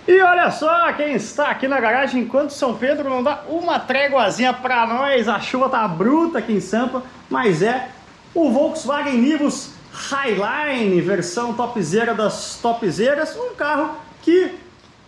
E olha só quem está aqui na garagem enquanto São Pedro não dá uma tréguazinha para nós. A chuva tá bruta aqui em Sampa, mas é o Volkswagen Nivus Highline, versão topzera das topzeras. Um carro que,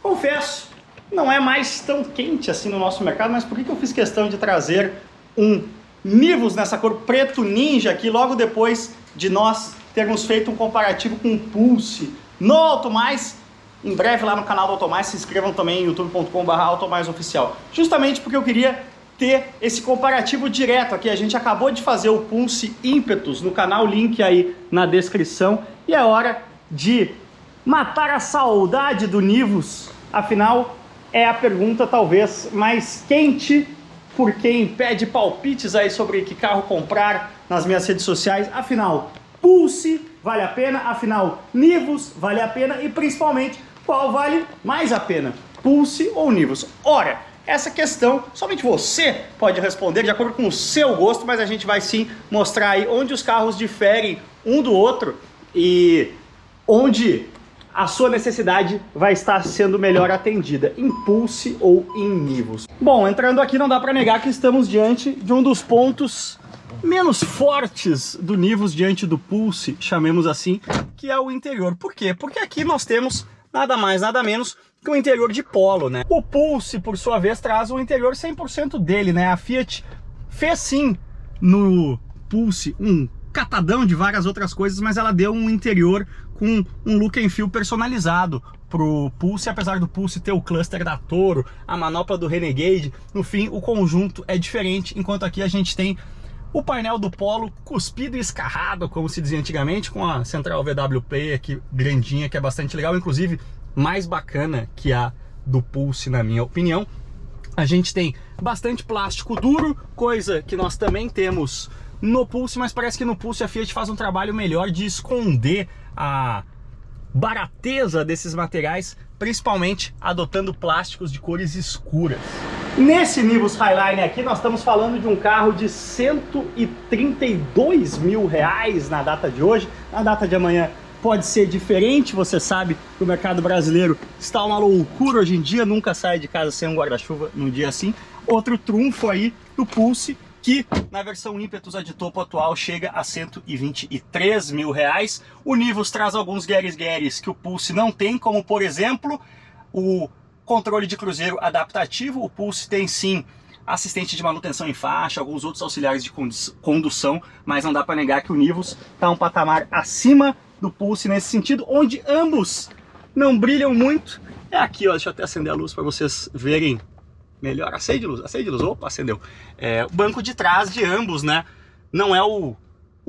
confesso, não é mais tão quente assim no nosso mercado. Mas por que eu fiz questão de trazer um Nivus nessa cor preto ninja aqui logo depois de nós termos feito um comparativo com o Pulse no Automais? Em breve lá no canal do Automais, se inscrevam também em youtube.com/automaisoficial. Justamente porque eu queria ter esse comparativo direto aqui. A gente acabou de fazer o Pulse Impetus no canal, link aí na descrição. E é hora de matar a saudade do Nivus. Afinal, é a pergunta talvez mais quente por quem pede palpites aí sobre que carro comprar nas minhas redes sociais. Afinal, Pulse vale a pena? Afinal, Nivus vale a pena? E principalmente, qual vale mais a pena? Pulse ou Nivus? Ora, essa questão somente você pode responder de acordo com o seu gosto, mas a gente vai sim mostrar aí onde os carros diferem um do outro e onde a sua necessidade vai estar sendo melhor atendida, em Pulse ou em Nivus. Bom, entrando aqui não dá para negar que estamos diante de um dos pontos menos fortes do Nivus diante do Pulse, chamemos assim, que é o interior. Por quê? Porque aqui nós temos nada mais, nada menos que um interior de polo, né? O Pulse, por sua vez, traz o interior 100% dele, né? A Fiat fez sim no Pulse um catadão de várias outras coisas, mas ela deu um interior com um look and feel personalizado pro Pulse, apesar do Pulse ter o cluster da Toro, a manopla do Renegade. No fim, o conjunto é diferente, enquanto aqui a gente tem o painel do Polo cuspido e escarrado, como se dizia antigamente, com a central VWP aqui grandinha, que é bastante legal, inclusive mais bacana que a do Pulse, na minha opinião. A gente tem bastante plástico duro, coisa que nós também temos no Pulse, mas parece que no Pulse a Fiat faz um trabalho melhor de esconder a barateza desses materiais, principalmente adotando plásticos de cores escuras. Nesse Nivus Highline aqui nós estamos falando de um carro de R$132 mil na data de hoje. Na data de amanhã pode ser diferente, você sabe que o mercado brasileiro está uma loucura hoje em dia, nunca sai de casa sem um guarda-chuva num dia assim. Outro trunfo aí do Pulse, que na versão Impetus a de topo atual chega a R$123 mil. O Nivus traz alguns gueres que o Pulse não tem, como por exemplo o controle de cruzeiro adaptativo. O Pulse tem sim assistente de manutenção em faixa, alguns outros auxiliares de condução, mas não dá para negar que o Nivus está um patamar acima do Pulse nesse sentido. Onde ambos não brilham muito é aqui, ó, deixa eu até acender a luz para vocês verem melhor. Acende luz, opa, acendeu. O banco de trás de ambos, né, não é o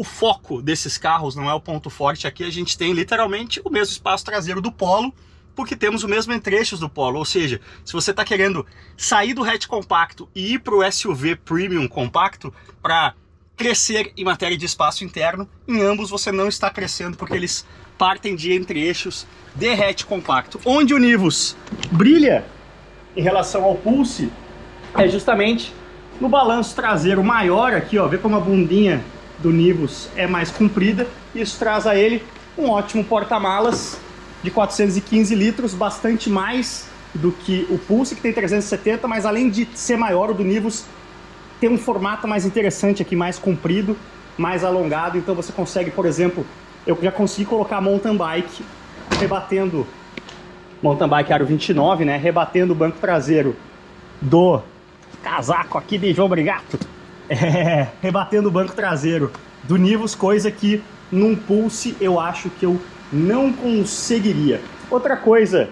foco desses carros, não é o ponto forte. Aqui a gente tem literalmente o mesmo espaço traseiro do Polo, porque temos o mesmo entre-eixos do Polo. Ou seja, se você está querendo sair do hatch compacto e ir para o SUV Premium compacto para crescer em matéria de espaço interno, em ambos você não está crescendo, porque eles partem de entre-eixos de hatch compacto. Onde o Nivus brilha em relação ao Pulse é justamente no balanço traseiro maior aqui, ó, vê como a bundinha do Nivus é mais comprida. Isso traz a ele um ótimo porta-malas de 415 litros, bastante mais do que o Pulse, que tem 370, mas além de ser maior, o do Nivus tem um formato mais interessante aqui, mais comprido, mais alongado. Então você consegue, por exemplo, eu já consegui colocar mountain bike rebatendo, mountain bike aro 29, né, rebatendo o banco traseiro do casaco aqui de João Brigato, rebatendo o banco traseiro do Nivus, coisa que num Pulse eu acho que eu não conseguiria. Outra coisa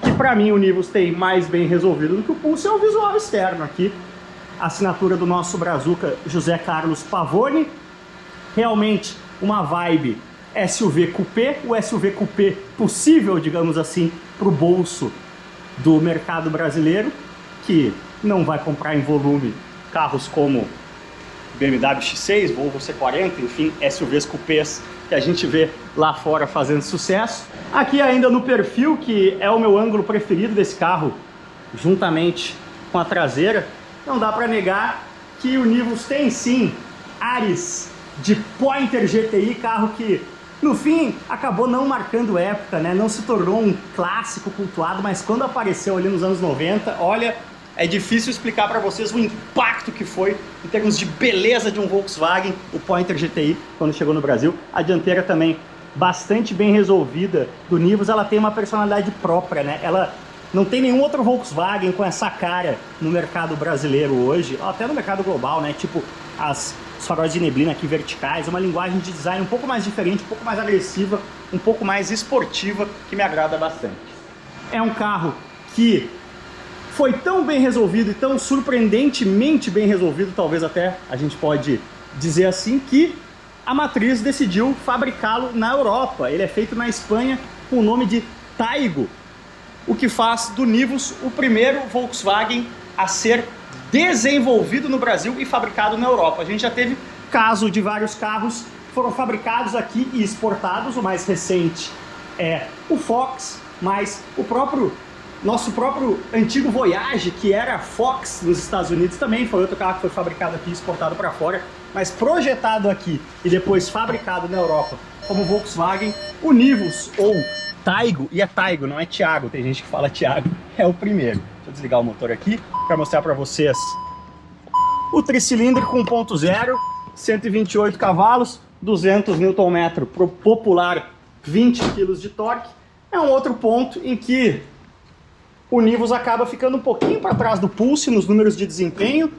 que para mim o Nivus tem mais bem resolvido do que o Pulse é o visual externo aqui. A assinatura do nosso brazuca José Carlos Pavone. Realmente uma vibe SUV coupé, o SUV coupé possível, digamos assim, para o bolso do mercado brasileiro, que não vai comprar em volume carros como BMW X6, Volvo C40, enfim, SUVs coupés que a gente vê lá fora fazendo sucesso. Aqui ainda no perfil, que é o meu ângulo preferido desse carro, juntamente com a traseira, não dá para negar que o Nivus tem sim ares de Pointer GTI, carro que No fim, acabou não marcando época, né? Não se tornou um clássico cultuado, mas quando apareceu ali nos anos 90, olha, é difícil explicar para vocês o impacto que foi em termos de beleza de um Volkswagen, o Pointer GTI, quando chegou no Brasil. A dianteira também bastante bem resolvida do Nivus, ela tem uma personalidade própria, né? Ela não tem nenhum outro Volkswagen com essa cara no mercado brasileiro hoje, até no mercado global, né? Tipo os faróis de neblina aqui verticais, uma linguagem de design um pouco mais diferente, um pouco mais agressiva, um pouco mais esportiva, que me agrada bastante. É um carro que foi tão bem resolvido e tão surpreendentemente bem resolvido, talvez até a gente pode dizer assim, que a matriz decidiu fabricá-lo na Europa. Ele é feito na Espanha com o nome de Taigo, o que faz do Nivus o primeiro Volkswagen a ser desenvolvido no Brasil e fabricado na Europa. A gente já teve caso de vários carros que foram fabricados aqui e exportados. O mais recente é o Fox, mas nosso próprio antigo Voyage, que era Fox nos Estados Unidos, também foi outro carro que foi fabricado aqui e exportado para fora, mas projetado aqui e depois fabricado na Europa como Volkswagen. O Nivus, ou Taigo, e é Taigo, não é Thiago, tem gente que fala Thiago, é o primeiro. Deixa eu desligar o motor aqui para mostrar para vocês o tricilíndrico 1.0, 128 cavalos, 200 Nm para o popular 20 kg de torque. É um outro ponto em que o Nivus acaba ficando um pouquinho para trás do Pulse nos números de desempenho.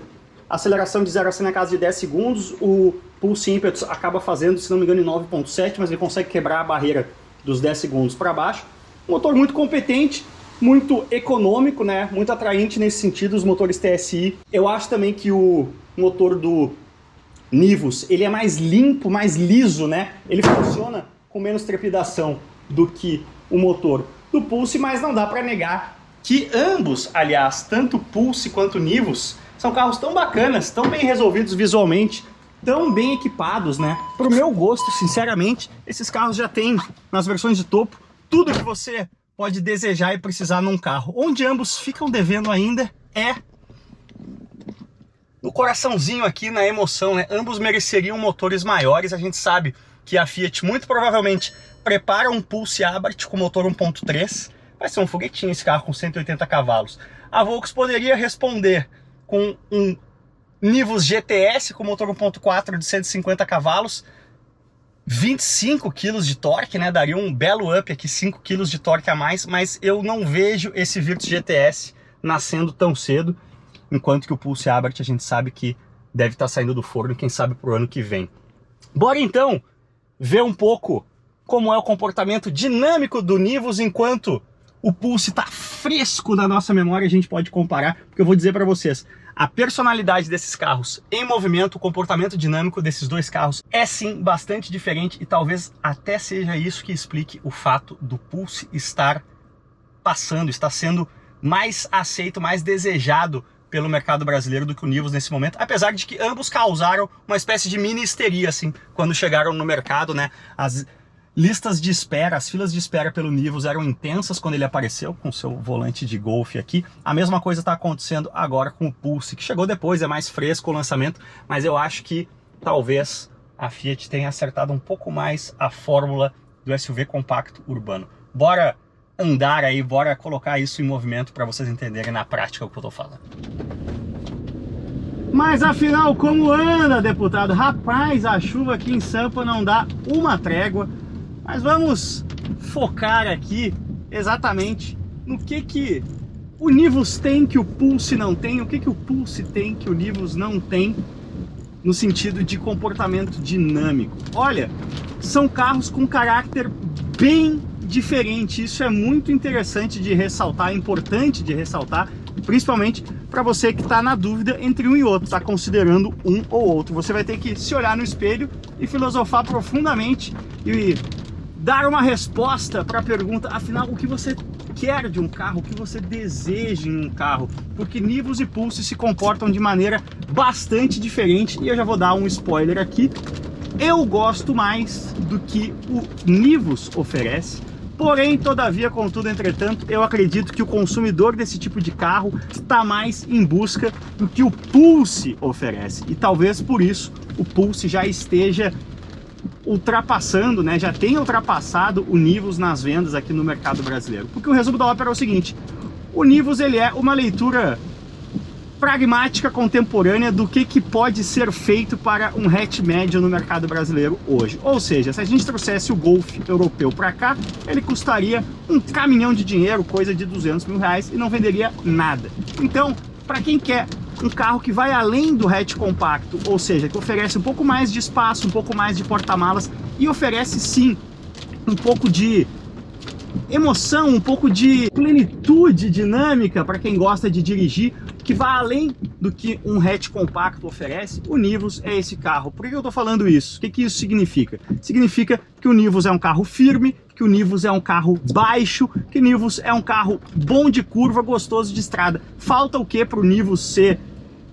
Aceleração de 0 a 100 na casa de 10 segundos, o Pulse Impetus acaba fazendo, se não me engano, em 9.7, mas ele consegue quebrar a barreira dos 10 segundos para baixo. Um motor muito competente, muito econômico, né? Muito atraente nesse sentido, os motores TSI. Eu acho também que o motor do Nivus, ele é mais limpo, mais liso, né? Ele funciona com menos trepidação do que o motor do Pulse, mas não dá para negar que ambos, aliás, tanto o Pulse quanto o Nivus, são carros tão bacanas, tão bem resolvidos visualmente, tão bem equipados, né? Pro meu gosto, sinceramente, esses carros já têm, nas versões de topo, tudo que você pode desejar e precisar num carro. Onde ambos ficam devendo ainda é no coraçãozinho aqui, na emoção, né? Ambos mereceriam motores maiores. A gente sabe que a Fiat muito provavelmente prepara um Pulse Abarth com motor 1.3. Vai ser um foguetinho esse carro com 180 cavalos. A Volks poderia responder com um Nivus GTS com motor 1.4 de 150 cavalos, 25 kg de torque, né? Daria um belo up aqui, 5 kg de torque a mais, mas eu não vejo esse Virtus GTS nascendo tão cedo, enquanto que o Pulse Abarth a gente sabe que deve estar saindo do forno, quem sabe pro ano que vem. Bora então ver um pouco como é o comportamento dinâmico do Nivus enquanto o Pulse está fresco na nossa memória. A gente pode comparar, porque eu vou dizer para vocês, a personalidade desses carros em movimento, o comportamento dinâmico desses dois carros é sim bastante diferente, e talvez até seja isso que explique o fato do Pulse estar sendo mais aceito, mais desejado pelo mercado brasileiro do que o Nivus nesse momento, apesar de que ambos causaram uma espécie de mini histeria assim, quando chegaram no mercado, né? As listas de espera, as filas de espera pelo Nivus eram intensas quando ele apareceu com seu volante de Golf aqui. A mesma coisa está acontecendo agora com o Pulse, que chegou depois, é mais fresco o lançamento, mas eu acho que talvez a Fiat tenha acertado um pouco mais a fórmula do SUV compacto urbano. Bora andar aí, bora colocar isso em movimento para vocês entenderem na prática o que eu tô falando. Mas afinal, como anda, deputado? Rapaz, a chuva aqui em Sampa não dá uma trégua. Mas vamos focar aqui exatamente no que o Nivus tem que o Pulse não tem, o que o Pulse tem que o Nivus não tem, no sentido de comportamento dinâmico. Olha, são carros com caráter bem diferente. Isso é muito interessante de ressaltar, é importante de ressaltar, principalmente para você que está na dúvida entre um e outro, está considerando um ou outro. Você vai ter que se olhar no espelho e filosofar profundamente e dar uma resposta para a pergunta, afinal, o que você quer de um carro, o que você deseja em um carro, porque Nivus e Pulse se comportam de maneira bastante diferente, e eu já vou dar um spoiler aqui. Eu gosto mais do que o Nivus oferece, porém, todavia, contudo, entretanto, eu acredito que o consumidor desse tipo de carro está mais em busca do que o Pulse oferece, e talvez por isso o Pulse já esteja ultrapassando, né, já tem ultrapassado o Nivus nas vendas aqui no mercado brasileiro. Porque o resumo da ópera é o seguinte: o Nivus ele é uma leitura pragmática contemporânea do que pode ser feito para um hatch médio no mercado brasileiro hoje. Ou seja, se a gente trouxesse o Golf europeu para cá, ele custaria um caminhão de dinheiro, coisa de 200 mil reais, e não venderia nada. Então, para quem quer um carro que vai além do hatch compacto, ou seja, que oferece um pouco mais de espaço, um pouco mais de porta-malas e oferece sim um pouco de emoção, um pouco de plenitude dinâmica para quem gosta de dirigir, que vai além do que um hatch compacto oferece, o Nivus é esse carro. Por que eu estou falando isso? O que isso significa? Significa que o Nivus é um carro firme, que o Nivus é um carro baixo, que o Nivus é um carro bom de curva, gostoso de estrada. Falta o que para o Nivus ser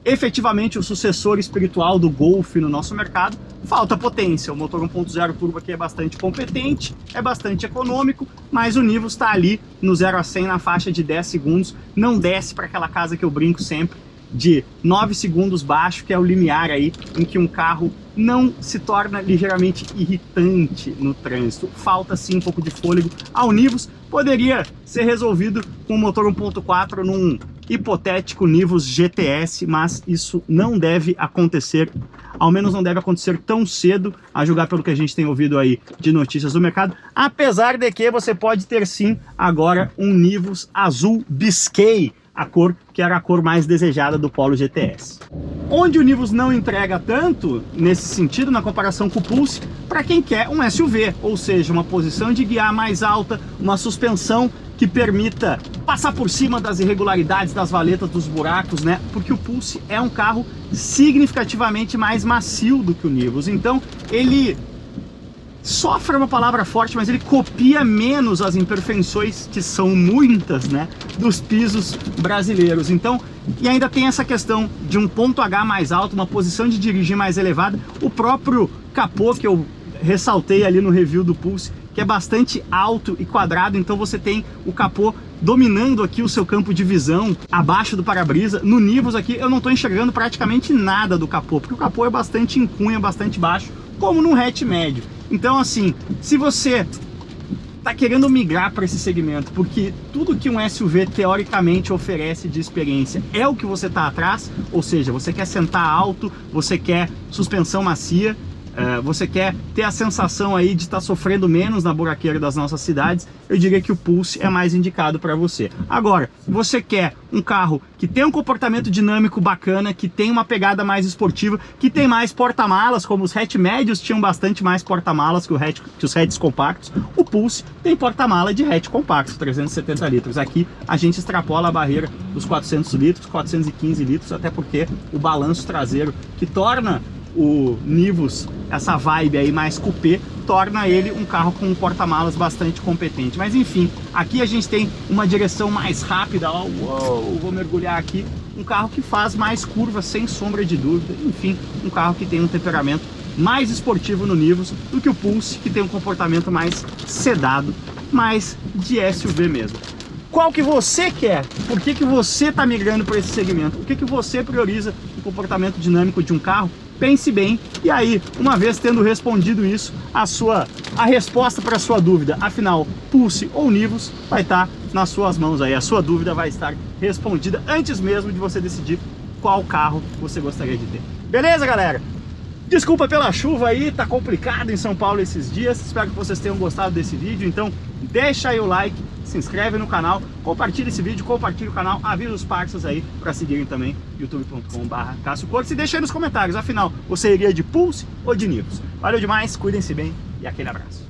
efetivamente o sucessor espiritual do Golf no nosso mercado? Falta potência. O motor 1.0 turbo aqui é bastante competente, é bastante econômico, mas o Nivus está ali no 0 a 100 na faixa de 10 segundos, não desce para aquela casa que eu brinco sempre, de 9 segundos baixo, que é o limiar aí em que um carro não se torna ligeiramente irritante no trânsito. Falta sim um pouco de fôlego ao Nivus. Poderia ser resolvido com o motor 1.4 num hipotético Nivus GTS, mas isso não deve acontecer, ao menos não deve acontecer tão cedo, a julgar pelo que a gente tem ouvido aí de notícias do mercado, apesar de que você pode ter sim agora um Nivus azul Biscay, a cor que era a cor mais desejada do Polo GTS. Onde o Nivus não entrega tanto, nesse sentido, na comparação com o Pulse, para quem quer um SUV, ou seja, uma posição de guiar mais alta, uma suspensão que permita passar por cima das irregularidades, das valetas, dos buracos, né? Porque o Pulse é um carro significativamente mais macio do que o Nivus, então ele sofre uma palavra forte, mas ele copia menos as imperfeições, que são muitas, né, dos pisos brasileiros. Então, e ainda tem essa questão de um ponto H mais alto, uma posição de dirigir mais elevada, o próprio capô que eu ressaltei ali no review do Pulse, que é bastante alto e quadrado, então você tem o capô dominando aqui o seu campo de visão abaixo do para-brisa. No Nivus aqui eu não estou enxergando praticamente nada do capô, porque o capô é bastante em cunha, bastante baixo, como no hatch médio. Então assim, se você tá querendo migrar para esse segmento, porque tudo que um SUV teoricamente oferece de experiência é o que você tá atrás, ou seja, você quer sentar alto, você quer suspensão macia, você quer ter a sensação aí de estar sofrendo menos na buraqueira das nossas cidades, eu diria que o Pulse é mais indicado para você. Agora, você quer um carro que tem um comportamento dinâmico bacana, que tem uma pegada mais esportiva, que tem mais porta-malas, como os hatch médios tinham bastante mais porta-malas que os hatches compactos, o Pulse tem porta-mala de hatch compacto, 370 litros. Aqui a gente extrapola a barreira dos 400 litros, 415 litros, até porque o balanço traseiro que torna o Nivus, essa vibe aí mais coupé, torna ele um carro com um porta-malas bastante competente. Mas enfim, aqui a gente tem uma direção mais rápida, ó, uou, vou mergulhar aqui, um carro que faz mais curvas sem sombra de dúvida, enfim, um carro que tem um temperamento mais esportivo no Nivus do que o Pulse, que tem um comportamento mais sedado, mais de SUV mesmo. Qual que você quer? Por que você está migrando para esse segmento? O que você prioriza no comportamento dinâmico de um carro? Pense bem, e aí, uma vez tendo respondido isso, a resposta para a sua dúvida, afinal, Pulse ou Nivus, vai estar nas suas mãos aí. A sua dúvida vai estar respondida antes mesmo de você decidir qual carro você gostaria de ter. Beleza, galera? Desculpa pela chuva aí, tá complicado em São Paulo esses dias. Espero que vocês tenham gostado desse vídeo, então deixa aí o like, se inscreve no canal, compartilha esse vídeo, compartilha o canal, avisa os parceiros aí para seguirem também youtube.com/CassioCortes e deixa aí nos comentários, afinal, você iria de Pulse ou de Nivus? Valeu demais, cuidem-se bem e aquele abraço.